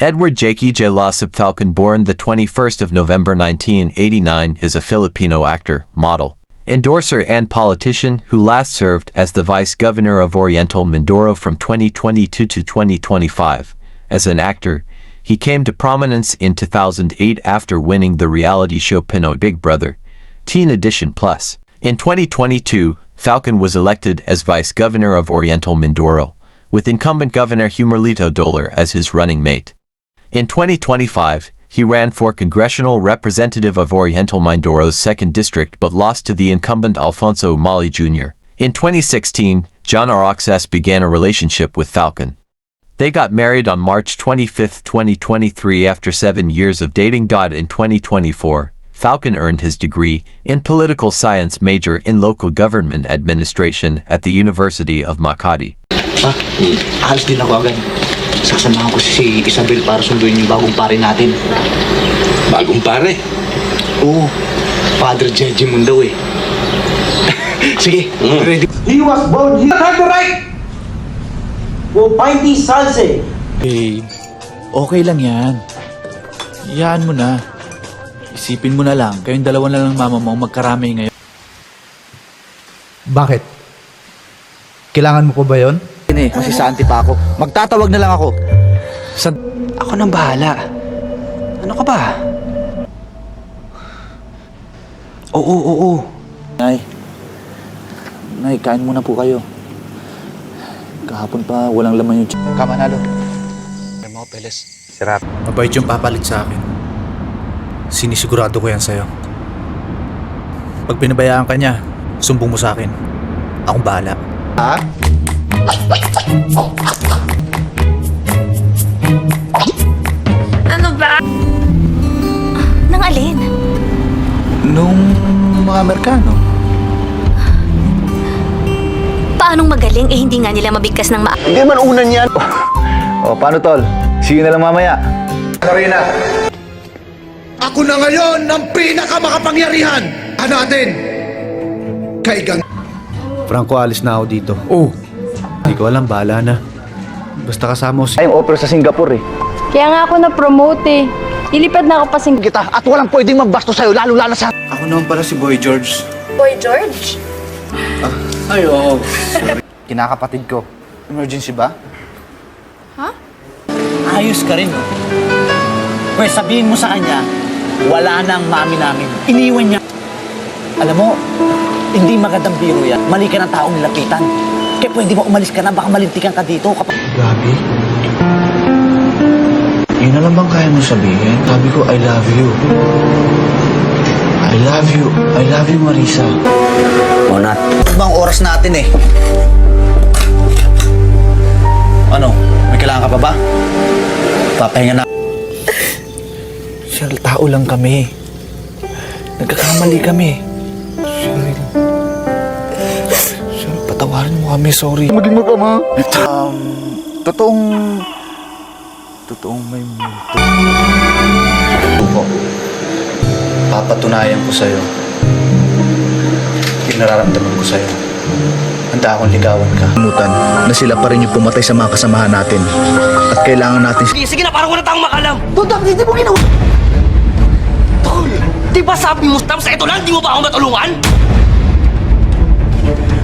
Edward Jakey J. Lawsop Falcon, born the 21st of November 1989, is a Filipino actor, model, endorser and politician who last served as the Vice Governor of Oriental Mindoro from 2022 to 2025. As an actor, he came to prominence in 2008 after winning the reality show Pinoy Big Brother, Teen Edition Plus. In 2022, Falcon was elected as Vice Governor of Oriental Mindoro, with incumbent Governor Humerlito Dolar as his running mate. In 2025, he ran for congressional representative of Oriental Mindoro's 2nd District but lost to the incumbent Alfonso Umali Jr. In 2016, John Roxas began a relationship with Falcon. They got married on March 25, 2023 after 7 years of dating. In 2024, Falcon earned his degree in political science major in local government administration at the University of Makati. Alis din ako agad. Sasamahan ko si Isabel para sunduin yung bagong pare natin. Bagong pare? Oo, Father Jeje Mundaw eh. Sige, ready. He was born, he had the right to find his salsa. Babe, okay lang yan. Iyaan mo na. Isipin mo na lang, kayong dalawa na lang mama mo magkarami ngayon. Bakit? Kailangan mo ko ba yon? Masisanti pa ako. Magtatawag na lang ako. Ako nang bahala. Ano ka ba? Oo. Nay, kain muna po kayo. Kahapon pa, walang laman yung Kamanalo. Mabait yung papalit sa akin. Sinisigurado ko yan sa'yo. Pag pinabayaan ka niya, sumbong mo sa akin. Akong bahala. Ano ba? Nang alin? Nung mga Amerikano. Paanong magaling eh hindi nga nila mabigkas ng Hindi man unan yan. O, paano tol? See you na lang mamaya. Karina. Ako na ngayon ang pinakamakapangyarihan natin. Kaigang. Franco, alis na ako dito. Hindi ko alam, bahala na. Basta kasama ko si... Ay, yung opera sa Singapore eh. Kaya nga ako na-promote eh. Ilipad na ako pa Kita at walang pwedeng magbastos sa'yo, lalo-lalo sa... Ako naman pala si Boy George. Boy George? Ay, oo. Kinakapatid ko. Emergency ba? Ayos ka rin, no? Pwes, sabihin mo sa kanya, wala nang mami namin. Iniwan niya. Alam mo, hindi magandang biro yan. Mali ka ng taong nilapitan. Kaya pwede mo umalis ka na, baka malintikan ka dito. Gabi? Yun na lang bang kaya mo sabihin? Sabi ko, I love you. I love you. I love you, Marisa. Monat. Ibang oras natin eh. Ano? May kailangan ka pa ba? Papahinga na. Sir, tao lang kami. Nagkakamali kami. Sir, patawarin mo kami, sorry. Maging mag-ama. Totoong may multo. Po, papatunayan ko sa'yo yung nararamdaman ko sa'yo. Handa akong ligawan ka. Mutan na sila pa rin yung pumatay sa mga kasamahan natin. At kailangan natin... Sige na, parang wala tayong makalam. Dudang, hindi mo ginawa. Tol, di ba sabi mo, Stamps, ito lang, di mo ba ako matulungan?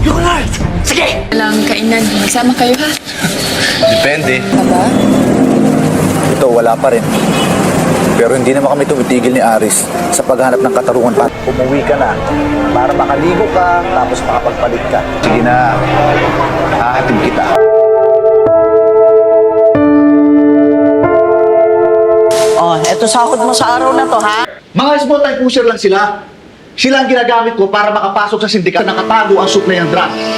You're right. Sige! Walang kainan. Magsama kayo ha? Depende. Aba? Ito, wala pa rin. Pero hindi naman kami tumitigil ni Aris sa paghanap ng katarungan pa. Umuwi ka na para makaligo ka, tapos makapagpalit ka. Sige na, hahatid kita. Oh, eto sahod mo sa araw na to, ha? Mga small time pusher lang sila. Sila ang ginagamit ko para makapasok sa sindikat na nakatago ang supply ng drugs.